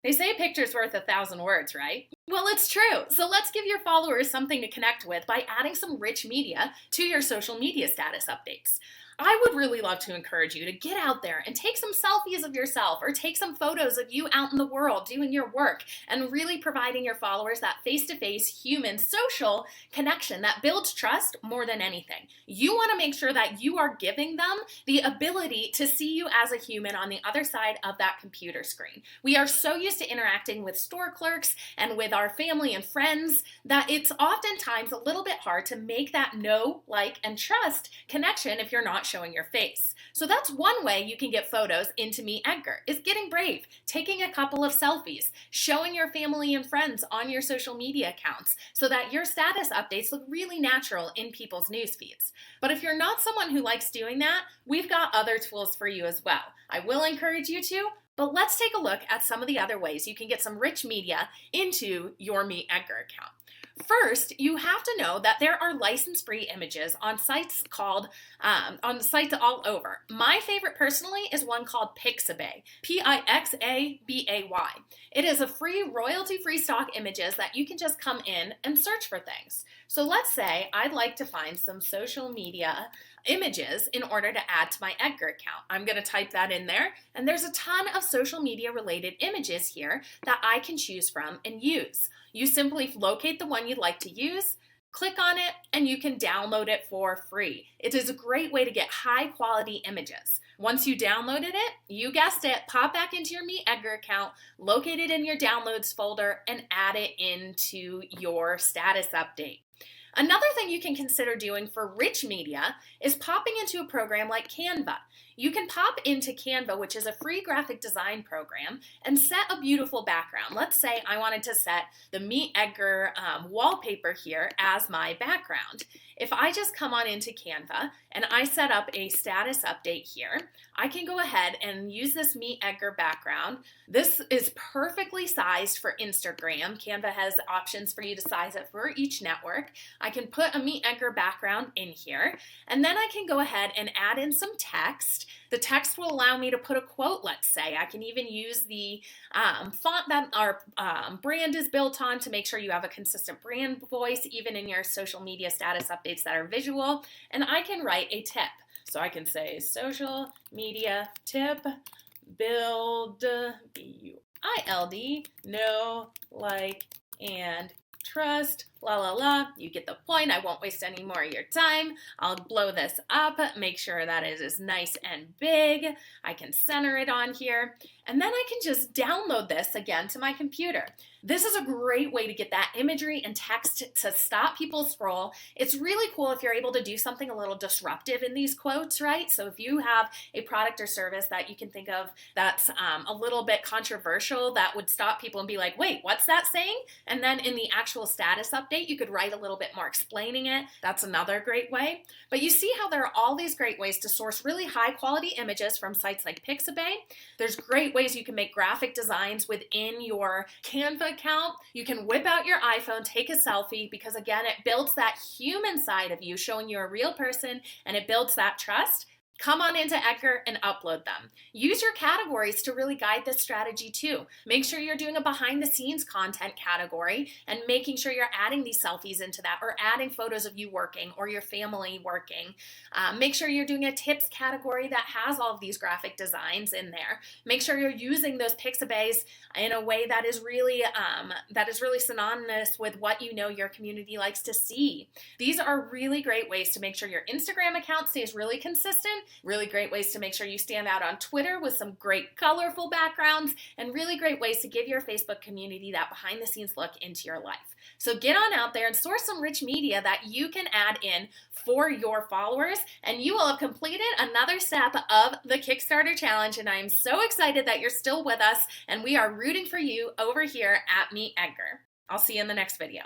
They say a picture's worth 1,000 words, right? Well, it's true. So let's give your followers something to connect with by adding some rich media to your social media status updates. I would really love to encourage you to get out there and take some selfies of yourself or take some photos of you out in the world doing your work and really providing your followers that face-to-face human social connection that builds trust more than anything. You want to make sure that you are giving them the ability to see you as a human on the other side of that computer screen. We are so used to interacting with store clerks and with our family and friends that it's oftentimes a little bit hard to make that know, like, and trust connection if you're not showing your face. So that's one way you can get photos into MeetEdgar, is getting brave, taking a couple of selfies, showing your family and friends on your social media accounts so that your status updates look really natural in people's news feeds. But if you're not someone who likes doing that, we've got other tools for you as well. I will encourage you to, but let's take a look at some of the other ways you can get some rich media into your MeetEdgar account. First, you have to know that there are license-free images on sites on sites all over. My favorite personally is one called Pixabay, Pixabay. It is a free, royalty-free stock images that you can just come in and search for things. So let's say I'd like to find some social media images in order to add to my Edgar account. I'm going to type that in there, and there's a ton of social media related images here that I can choose from and use. You simply locate the one you'd like to use, click on it, and you can download it for free. It is a great way to get high quality images. Once you downloaded it, you guessed it, pop back into your MeetEdgar account, locate it in your downloads folder, and add it into your status update. Another thing you can consider doing for rich media is popping into a program like Canva. You can pop into Canva, which is a free graphic design program, and set a beautiful background. Let's say I wanted to set the MeetEdgar wallpaper here as my background. If I just come on into Canva and I set up a status update here, I can go ahead and use this MeetEdgar background. This is perfectly sized for Instagram. Canva has options for you to size it for each network. I can put a MeetEdgar background in here, and then I can go ahead and add in some text. The text will allow me to put a quote, let's say. I can even use the font that our brand is built on to make sure you have a consistent brand voice, even in your social media status updates that are visual. And I can write a tip. So I can say social media tip, build, B-U-I-L-D, know, like, and trust, la la la. You get the point. I won't waste any more of your time. I'll blow this up, make sure that it is nice and big. I can center it on here, and then I can just download this again to my computer. This is a great way to get that imagery and text to stop people scroll. It's really cool if you're able to do something a little disruptive in these quotes, right? So if you have a product or service that you can think of that's a little bit controversial that would stop people and be like, wait, what's that saying? And then in the actual status update, you could write a little bit more explaining it. That's another great way. But you see how there are all these great ways to source really high quality images from sites like Pixabay. There's great ways you can make graphic designs within your Canva account. You can whip out your iPhone, take a selfie, because again, it builds that human side of you, showing you're a real person, and it builds that trust. Come on into Edgar and upload them. Use your categories to really guide this strategy too. Make sure you're doing a behind the scenes content category and making sure you're adding these selfies into that, or adding photos of you working or your family working. Make sure you're doing a tips category that has all of these graphic designs in there. Make sure you're using those Pixabays in a way that is really synonymous with what you know your community likes to see. These are really great ways to make sure your Instagram account stays really consistent. Really great ways to make sure you stand out on Twitter with some great colorful backgrounds, and really great ways to give your Facebook community that behind the scenes look into your life. So get on out there and source some rich media that you can add in for your followers, and you will have completed another step of the Kickstarter challenge. And I am so excited that you're still with us, and we are rooting for you over here at MeetEdgar. I'll see you in the next video.